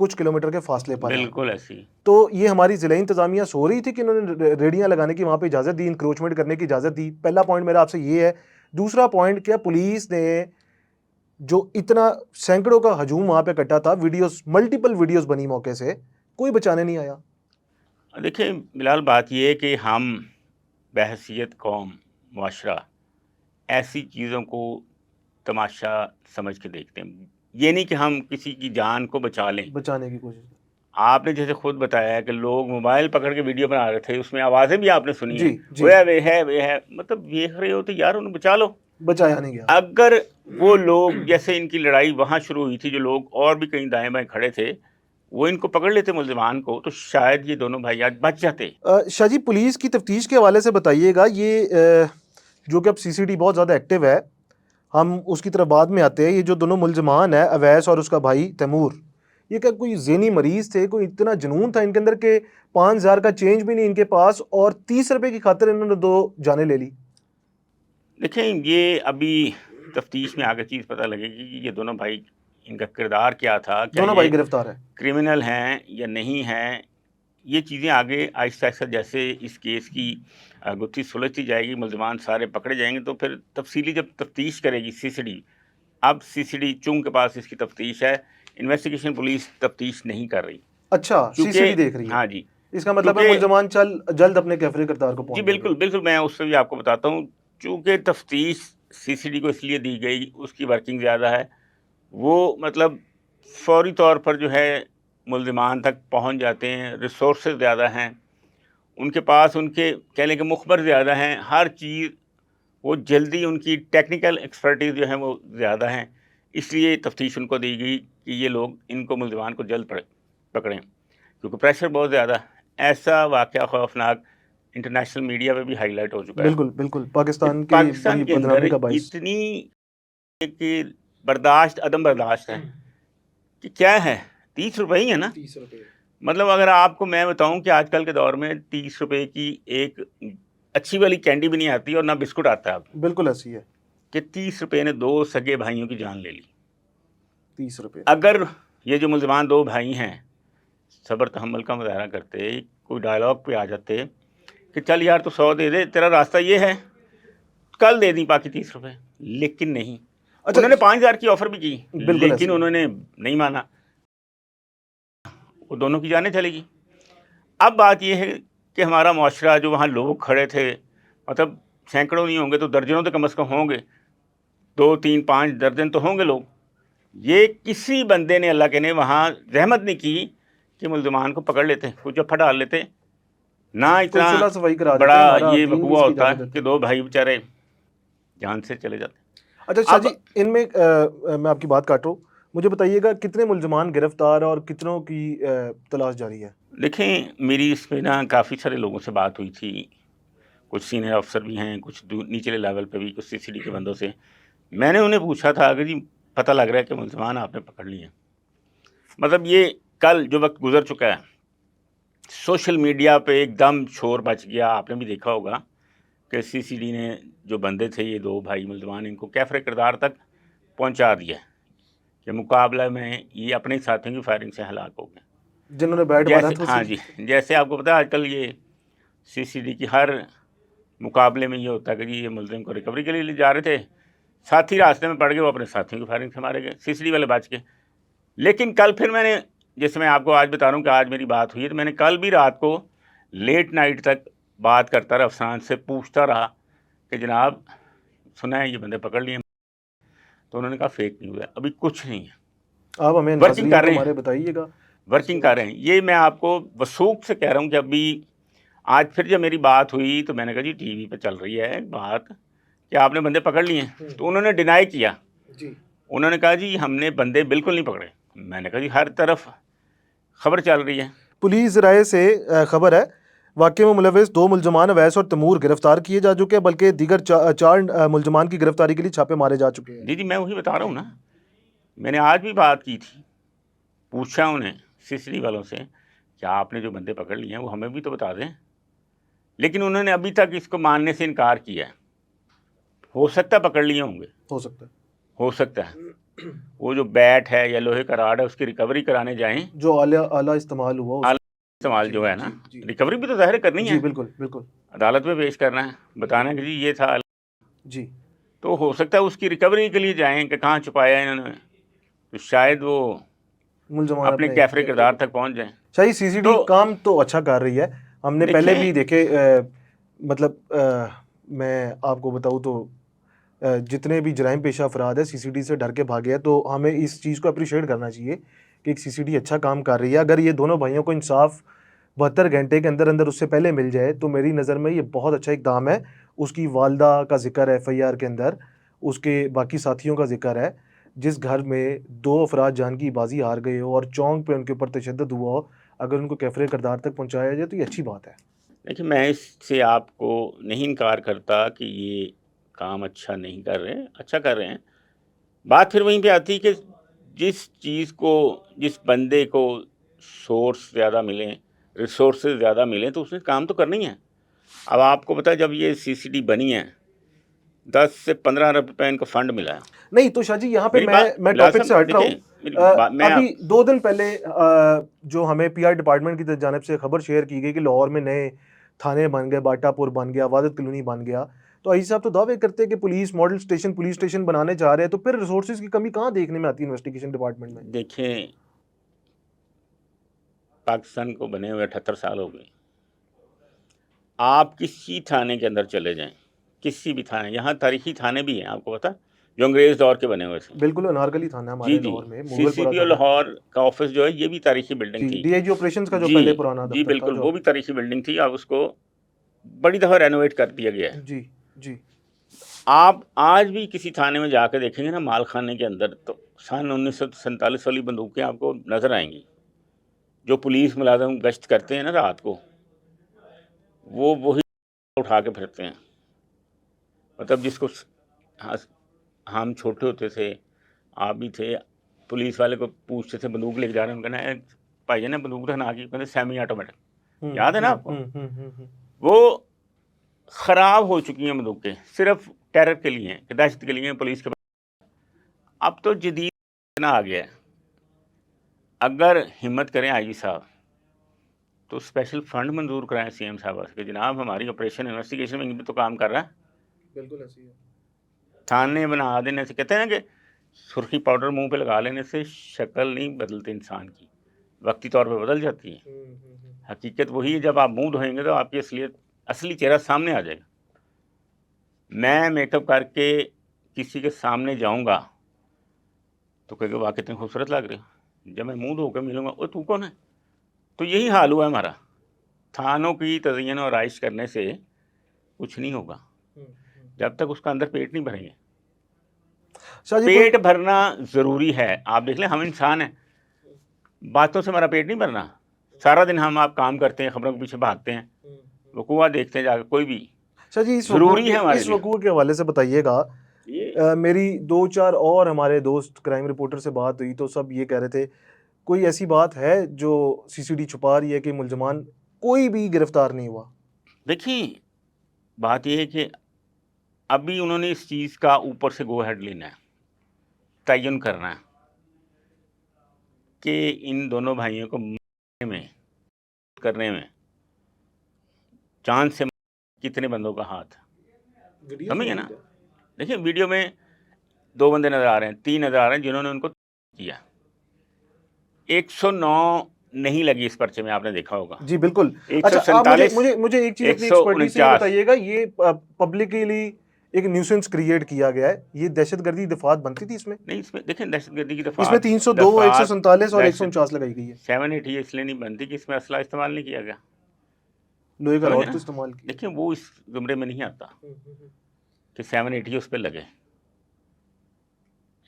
کچھ کلومیٹر کے فاصلے پر ہے. بالکل ایسی. تو یہ ہماری ضلعی انتظامیہ سو رہی تھی کہ انہوں نے ریڑیاں لگانے کی وہاں پہ اجازت دی, انکروچمنٹ کرنے کی اجازت دی. پہلا پوائنٹ میرا آپ سے یہ ہے. دوسرا پوائنٹ, کیا پولیس نے جو اتنا سینکڑوں کا ہجوم وہاں پہ کٹا تھا, ویڈیوز ملٹیپل ویڈیوز بنی موقع سے, کوئی بچانے نہیں آیا؟ دیکھیں بلال, بات یہ ہے کہ ہم بحیثیت قوم معاشرہ ایسی چیزوں کو تماشا سمجھ کے دیکھتے ہیں. یہ نہیں کہ ہم کسی کی جان کو بچا لیں. بچانے کی کوشش. آپ نے جیسے خود بتایا ہے کہ لوگ موبائل پکڑ کے ویڈیو بنا رہے تھے, اس میں آوازیں بھی آپ نے سنی ہیں, وہ ہے, مطلب دیکھ رہے ہو تو یار انہیں بچا لو. بچایا نہیں گیا. اگر وہ لوگ, جیسے ان کی لڑائی وہاں شروع ہوئی تھی, جو لوگ اور بھی کہیں دائیں بائیں کھڑے تھے, وہ ان کو پکڑ لیتے ملزمان کو, تو شاید یہ دونوں بھائی آج بچ جاتے. شاہ جی, پولیس کی تفتیش کے حوالے سے بتائیے گا, یہ جو کہ اب سی سی ڈی بہت زیادہ ایکٹیو ہے, ہم اس کی طرف بعد میں آتے ہیں. یہ جو دونوں ملزمان ہیں, اویس اور اس کا بھائی تیمور, یہ کیا کوئی ذہنی مریض تھے؟ کوئی اتنا جنون تھا ان کے اندر کہ 5,000 کا چینج بھی نہیں ان کے پاس, اور 30 روپے کی خاطر انہوں نے 2 جانیں لے لی؟ دیکھیں, یہ ابھی تفتیش میں آگے چیز پتہ لگے گی کہ یہ دونوں بھائی, ان کا کردار کیا تھا, کیا دونوں بھائی گرفتار ہیں, کرمنل ہیں یا نہیں ہیں. یہ چیزیں آگے آہستہ آہستہ جیسے اس کیس کی گتھی سلجھتی جائے گی, ملزمان سارے پکڑے جائیں گے, تو پھر تفصیلی جب تفتیش کرے گی سی سی ڈی. اب سی سی ڈی چونگ کے پاس اس کی تفتیش ہے, انویسٹیگیشن پولیس تفتیش نہیں کر رہی. اچھا, سی سی ڈی دیکھ رہی ہے. ہاں جی, اس کا مطلب ہے ملزمان جلد اپنے کیفری کردار کو جی پہنچ بالکل بالکل, میں اس سے بھی آپ کو بتاتا ہوں. چونکہ تفتیش سی سی ڈی کو اس لیے دی گئی, اس کی ورکنگ زیادہ ہے, وہ مطلب فوری طور پر جو ہے ملزمان تک پہنچ جاتے ہیں, ریسورسز زیادہ ہیں ان کے پاس, ان کے کہہ لیں کہ مخبر زیادہ ہیں, ہر چیز وہ جلدی, ان کی ٹیکنیکل ایکسپرٹیز جو ہیں وہ زیادہ ہیں. اس لیے تفتیش ان کو دی گئی کہ یہ لوگ ان کو ملزمان کو جلد پکڑیں, کیونکہ پریشر بہت زیادہ. ایسا واقعہ خوفناک انٹرنیشنل میڈیا پہ بھی ہائی لائٹ ہو چکا ہے. بالکل بالکل, پاکستان کے اندر اتنی کہ برداشت عدم برداشت ہے کہ کیا ہے, 30 روپے ہی ہے نا. مطلب اگر آپ کو میں بتاؤں کہ آج کل کے دور میں 30 روپے کی ایک اچھی والی کینڈی بھی نہیں آتی, اور نہ بسکٹ آتا ہے. بالکل ایسی ہے کہ 30 روپے نے 2 سگے بھائیوں کی جان لے لی. 30 روپے. اگر یہ جو ملزمان 2 بھائی ہیں صبر تحمل کا مظاہرہ کرتے, کوئی ڈائلاگ پہ آ جاتے کہ چل یار تو 100 دے دے, تیرا راستہ یہ ہے, کل دے دیں باقی 30 روپے, لیکن نہیں. انہوں نے 5,000 کی آفر بھی کی, لیکن انہوں نے نہیں مانا, وہ دونوں کی جانیں چلے گی. اب بات یہ ہے کہ ہمارا معاشرہ, جو وہاں لوگ کھڑے تھے, مطلب سینکڑوں نہیں ہوں گے تو درجنوں تو کم از کم ہوں گے, 2 3 5 درجن تو ہوں گے لوگ. یہ کسی بندے نے, اللہ کے نے, وہاں زحمت نہیں کی کہ ملزمان کو پکڑ لیتے, کچھ جفا ڈال لیتے. نہ اتنا بڑا یہ وقوع ہوتا کہ 2 بھائی بیچارے جان سے چلے جاتے. اچھا شاہ جی, ان میں میں آپ کی بات کاٹ رہا ہوں, مجھے بتائیے گا کتنے ملزمان گرفتار ہیں اور کتنوں کی تلاش جاری ہے؟ دیکھیں, میری اس پہ نا کافی سارے لوگوں سے بات ہوئی تھی, کچھ سینئر افسر بھی ہیں, کچھ نیچلے لیول پہ بھی, کچھ سی سی ڈی کے بندوں سے. میں نے انہیں پوچھا تھا کہ جی پتہ لگ رہا ہے کہ ملزمان آپ نے پکڑ لیے. مطلب یہ کل جو وقت گزر چکا ہے, سوشل میڈیا پہ ایک دم شور بچ گیا. آپ نے بھی دیکھا ہوگا کہ سی سی ڈی نے جو بندے تھے, یہ 2 بھائی ملزمان, ان کو کیفر کردار تک پہنچا دیا کہ مقابلہ میں یہ اپنے ساتھیوں کی فائرنگ سے ہلاک ہو گئے, جنہوں نے بیٹ مارا تھا. ہاں جی, جیسے آپ کو پتا ہے آج کل یہ سی سی ڈی کی ہر مقابلے میں یہ ہوتا ہے کہ جی یہ ملزم کو ریکوری کے لیے لے جا رہے تھے, ساتھی راستے میں پڑ گئے, وہ اپنے ساتھیوں کی فائرنگ سے مارے گئے, سی سی ڈی والے بچ گئے. لیکن کل پھر میں نے, جیسے میں آپ کو آج بتا رہا ہوں کہ آج میری بات ہوئی ہے, تو میں نے کل بھی رات کو لیٹ نائٹ تک بات کرتا رہا, افسران سے پوچھتا رہا کہ جناب سنا ہے یہ بندے پکڑ لیے, تو انہوں نے کہا فیک نیوز ہے, ابھی کچھ نہیں ہے. آپ ہمیں ورکنگ کر رہے ہیں, بتائیے گا, ورکنگ کر رہے ہیں. یہ میں آپ کو وثوق سے کہہ رہا ہوں کہ ابھی آج پھر جب میری بات ہوئی تو میں نے کہا جی ٹی وی پہ چل رہی ہے بات کہ آپ نے بندے پکڑ لیے ہیں, تو انہوں نے ڈینائی کیا. انہوں نے کہا جی ہم نے بندے بالکل نہیں پکڑے. میں نے کہا جی ہر طرف خبر چل رہی ہے. پولیس ذرائع سے خبر ہے واقعے میں ملوث 2 ملزمان اویس اور تیمور گرفتار کیے جا چکے ہیں, بلکہ دیگر 4 ملزمان کی گرفتاری کے لیے چھاپے مارے جا چکے ہیں. جی میں وہی بتا رہا ہوں نا, میں نے آج بھی بات کی تھی, پوچھا انہیں سی سی ڈی والوں سے کہ آپ نے جو بندے پکڑ لیے ہیں وہ ہمیں بھی تو بتا دیں, لیکن انہوں نے ابھی تک اس کو ماننے سے انکار کیا ہے. ہو سکتا ہے پکڑ لیے ہوں گے, ہو سکتا ہے, ہو سکتا ہے, وہ جو بیٹ ہے یا لوہے کا راڈ ہے اس کی ریکوری کرانے جائیں، جو اعلیٰ استعمال ہوا اس اعلیٰ استعمال جی جو ہے نا، جی جی ریکوری بھی تو ظاہر کرنی جی ہے، بالکل بالکل عدالت میں پیش کرنا ہے، بتانا ہے کہ جی یہ تھا، جی تو ہو سکتا ہے اس کی ریکوری کے لیے جائیں کہ کہاں چھپایا ہے انہوں نے، تو شاید وہ ملزمان اپنے اپنے کیفرے کردار تک پہنچ جائیں. شاہی سی سی ٹی تو کام تو اچھا کر رہی ہے. ہم نے پہلے بھی دیکھیں، دیکھے مطلب میں آپ کو بتاؤں تو جتنے بھی جرائم پیشہ افراد ہے سی سی ٹی سے ڈر کے بھاگے ہیں، تو ہمیں اس چیز کو اپریشیٹ کرنا چاہیے کہ ایک سی سی ٹی اچھا کام کر رہی ہے. اگر یہ دونوں بھائیوں کو انصاف 72 گھنٹے کے اندر اندر اس سے پہلے مل جائے تو میری نظر میں یہ بہت اچھا اقدام ہے. اس کی والدہ کا ذکر ہے ایف آئی آر کے اندر، اس کے باقی ساتھیوں کا ذکر ہے. جس گھر میں 2 افراد جان کی بازی ہار گئے ہو اور چونک پہ ان کے اوپر تشدد ہوا ہو، اگر ان کو کیفرے کردار تک پہنچایا جائے تو یہ اچھی بات ہے. دیکھیں میں اس سے آپ کو نہیں انکار کرتا کہ یہ کام اچھا نہیں کر رہے، اچھا کر رہے ہیں. بات پھر وہیں پہ آتی کہ جس چیز کو، جس بندے کو سورس زیادہ ملیں، ریسورسز زیادہ ملیں، تو اس نے کام تو کرنی ہے. اب آپ کو پتا جب یہ سی سی ٹی بنی ہے 10 سے 15 ارب روپے ان کو فنڈ ملا ہے. نہیں تو شاہ جی یہاں پہ میری بات میں بلال ٹاپک سے صاحب ہٹ رہا دیکھیں، میری بات میں ابھی 2 دن پہلے جو ہمیں پی آر ڈپارٹمنٹ کی جانب سے خبر شیئر کی گئی کہ لاہور میں نئے تھانے بن گئے، باٹا پور بن گیا، وادت کلونی بن گیا. تو عزیز صاحب تو دعوے کرتے ہیں کہ police model station, police station بنانے جا رہے ہیں، تو پھر ریسورسز کی کمی کہاں دیکھنے میں آتی ہے انویسٹیگیشن ڈپارٹمنٹ میں؟ دیکھیں پاکستان کو بنے ہوئے 78 سال ہو گئے. آپ کسی تھانے کے اندر چلے جائیں، کسی بھی تھانے، یہاں تاریخی تھانے بھی ہیں آپ کو پتا، جو انگریز دور کے بنے ہوئے تھے. بالکل انارگلی تھانہ جی ہمارے جی، لاہور میں سی مغل سی پورہ پی او تھانہ، لاہور کا آفس جو ہے یہ بھی تاریخی بلڈنگ جی تھی. ڈی آئی جی آپریشنز کا جو جی پہلے پرانا جی دفتر تھا بالکل، جو وہ بھی تاریخی بلڈنگ تھی. اب اس کو بڑی دفعہ رینوویٹ کر دیا گیا ہے. جی جی آپ آج بھی کسی تھانے میں جا کے دیکھیں گے نا مال خانے کے اندر، تو سن 1947 والی بندوقیں آپ کو نظر آئیں گی. جو پولیس ملازم گشت کرتے ہیں نا رات کو، وہ وہی اٹھا کے پھرتے ہیں. مطلب جس کو ہم چھوٹے ہوتے تھے، آپ بھی تھے، پولیس والے کو پوچھتے تھے بندوق لے کے جا رہے ہیں، ان کا نا بھائی جان بندوق تو نہ کی، کہتے سیمی آٹومیٹک. یاد ہے نا آپ کو؟ وہ خراب ہو چکی ہیں بندوقیں، صرف ٹیرر کے لیے ہیں، کہ دہشت کے لیے ہیں، پولیس کے. اب تو جدید اتنا آ گیا ہے، اگر ہمت کریں آئی جی صاحب تو اسپیشل فنڈ منظور کرائیں سی ایم صاحب کہ جناب ہماری آپریشن انویسٹیگیشن میں بھی تو کام کر رہا ہے. بالکل ایسی ہے. تھانے بنا دینے سے، کہتے ہیں نا کہ سرخی پاؤڈر منہ پہ لگا لینے سے شکل نہیں بدلتی انسان کی، وقتی طور پہ بدل جاتی ہے. حقیقت وہی ہے، جب آپ منہ دھوئیں گے تو آپ کی اصلی چہرہ سامنے آ جائے گا. میں میک اپ کر کے کسی کے سامنے جاؤں گا تو کہے گا واہ کتنے خوبصورت لگ رہے ہو. جب میں منہ دھو کے ملوں گا، او تو کون ہے؟ تو یہی حال ہوا ہے ہمارا. تھانوں کی تزئین و آرائش کرنے سے کچھ نہیں ہوگا جب تک اس کا اندر پیٹ نہیں بھریں گے. شاہ جی کوئی پیٹ بھرنا ضروری ہے. آپ دیکھ لیں ہم انسان ہیں، باتوں سے ہمارا پیٹ نہیں بھرنا. سارا دن ہم آپ کام کرتے ہیں، خبروں کے پیچھے بھاگتے ہیں، وقوع دیکھتے ہیں جا کے، کوئی بھی شاہ جی ضروری ہے ہمارے اس لیے. وقوع کے حوالے سے بتائیے گا. میری 2-4 اور ہمارے دوست کرائم رپورٹر سے بات ہوئی تو سب یہ کہہ رہے تھے کوئی ایسی بات ہے جو سی سی ٹی چھپا رہی ہے کہ ملزمان کوئی بھی گرفتار نہیں ہوا؟ دیکھیں بات یہ ہے کہ ابھی انہوں نے اس چیز کا اوپر سے گو ہیڈ لینا ہے، تعین کرنا ہے کہ ان دونوں بھائیوں کو کرنے میں چاند سے کتنے بندوں کا ہاتھ، سمجھ گئے نا؟ دیکھیں ویڈیو میں 2 بندے نظر آ رہے ہیں، 3 نظر آ رہے ہیں جنہوں نے ان کو کیا. 109 نہیں لگی اس پرچے میں، آپ نے دیکھا ہوگا. جی بالکل. اچھا آپ 147، مجھے ایک چیز اپنی ایکسپرٹی سے یہ 149. بتائیے گا، یہ پبلکلی ایک نیوسنس کریٹ کیا گیا ہے، یہ دہشت گردی دفعات بنتی تھی اس میں؟ نہیں، اس میں دیکھیں دہشت گردی کی اس میں دفعات 302 147 اور 149 لگائی گئی ہے. 780 اس لیے نہیں بنتی کہ اس میں اسلحہ استعمال نہیں کیا گیا. لوہے کا سمجھے راڈ نا؟ تو استعمال کیا. دیکھیں وہ اس زمرے میں نہیں آتا کہ 780 اس پہ لگے.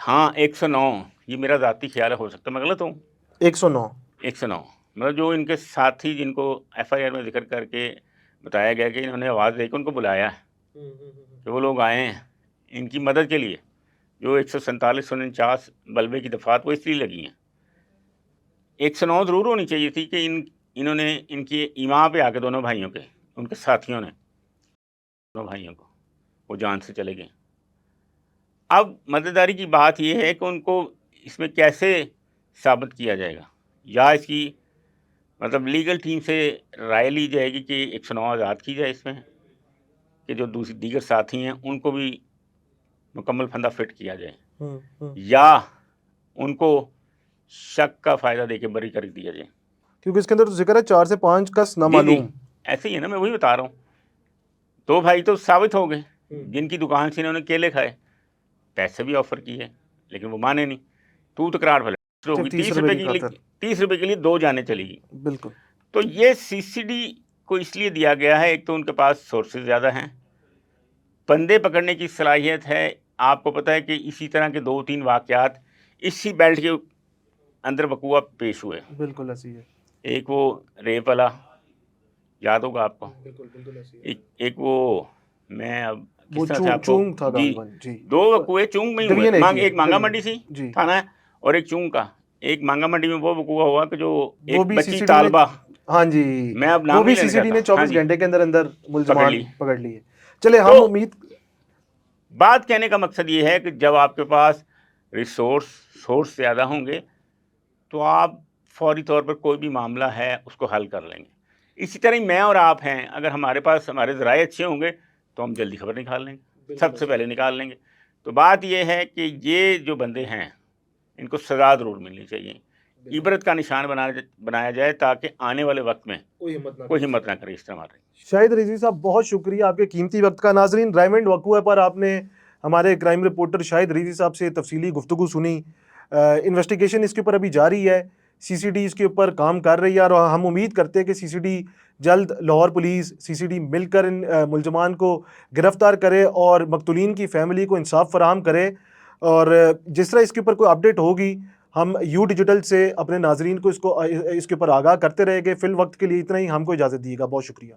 ہاں 109 یہ میرا ذاتی خیال ہے، ہو سکتا ہے میں غلط ہوں. 109 109 مطلب جو ان کے ساتھی جن کو ایف آئی آر میں ذکر کر کے بتایا گیا کہ انہوں نے آواز دے کے ان کو بلایا ہے کہ وہ لوگ آئے ہیں ان کی مدد کے لیے. جو 147 149 بلبے کی دفعات وہ اس لیے لگی ہیں. 109 ضرور ہونی چاہیے تھی کہ انہوں نے ان کی ایما پہ آ کے دونوں بھائیوں کے، ان کے ساتھیوں نے دونوں بھائیوں کو وہ جان سے چلے گئے. اب مددگاری کی بات یہ ہے کہ ان کو اس میں کیسے ثابت کیا جائے گا، یا اس کی مطلب لیگل ٹیم سے رائے لی جائے گی کہ 109 آزاد کی جائے اس میں، کہ جو دیگر ساتھی ہیں ان کو بھی مکمل پھندہ فٹ کیا جائے، یا ان کو شک کا فائدہ دے کے بری کر دیا جائے، کیونکہ اس کے اندر تو ذکر ہے 4 سے 5 کس نامعلوم. ایسے ہی ہے نا، میں وہی بتا رہا ہوں. 2 بھائی تو ثابت ہو گئے جن کی دکان سے انہوں نے کیلے کھائے، پیسے بھی آفر کیے لیکن وہ مانے نہیں، تو تکرار پھیلا ہوگی. 30 روپے کی 30 روپے کے لیے 2 جانیں چلی گئی. بالکل. تو یہ سی سی ڈی کو اس لیے دیا گیا ہے، ایک تو ان کے پاس سورسز زیادہ ہیں، بندے پکڑنے کی صلاحیت ہے. آپ کو پتہ ہے کہ اسی طرح کے 2-3 واقعات اسی بیلٹ کے اندر وقوع پیش ہوئے. بالکل ایسی ہے. ایک وہ ریپ والا یاد ہوگا آپ کو، ایک وہ میں اب کس طرح سے آپ کو جی 2 وقوع چونگ میں ہی ہوئے. ایک مانگا منڈی سی تھانہ ہے اور ایک چونگ کا. ایک مانگا منڈی میں وہ وقوع ہوا کہ جو ایک بچی طالبہ، ہاں جی، میں اب نام بھی سی سی ڈی نے 24 گھنٹے کے اندر ملزمان پکڑ لیے. چلے ہم امید، بات کہنے کا مقصد یہ ہے کہ جب آپ کے پاس سورس زیادہ ہوں گے تو آپ فوری طور پر کوئی بھی معاملہ ہے اس کو حل کر لیں گے. اسی طرح میں اور آپ ہیں، اگر ہمارے پاس ہمارے ذرائع اچھے ہوں گے تو ہم جلدی خبر نکال لیں گے، سب سے پہلے نکال لیں گے. تو بات یہ ہے کہ یہ جو بندے ہیں ان کو سزا ضرور ملنی چاہیے، عبرت کا نشان بنایا جائے تاکہ آنے والے وقت میں کوئی ہمت نہ کرے اس طرح مارے. شاہد رضوی صاحب بہت شکریہ آپ کے قیمتی وقت کا. ناظرین، رائمنڈ وقوع پر آپ نے ہمارے کرائم رپورٹر شاہد رضوی صاحب سے تفصیلی گفتگو سنی. انویسٹیگیشن اس کے اوپر ابھی جاری ہے، سی سی ڈی اس کے اوپر کام کر رہی ہے، اور ہم امید کرتے ہیں کہ سی سی ڈی جلد لاہور پولیس سی سی ڈی مل کر ان ملزمان کو گرفتار کرے اور مقتولین کی فیملی کو انصاف فراہم کرے. اور جس طرح اس کے اوپر کوئی اپڈیٹ ہوگی ہم یو ڈیجیٹل سے اپنے ناظرین کو اس کے اوپر آگاہ کرتے رہے گے. فی الوقت کے لیے اتنا ہی، ہم کو اجازت دیے گا. بہت شکریہ.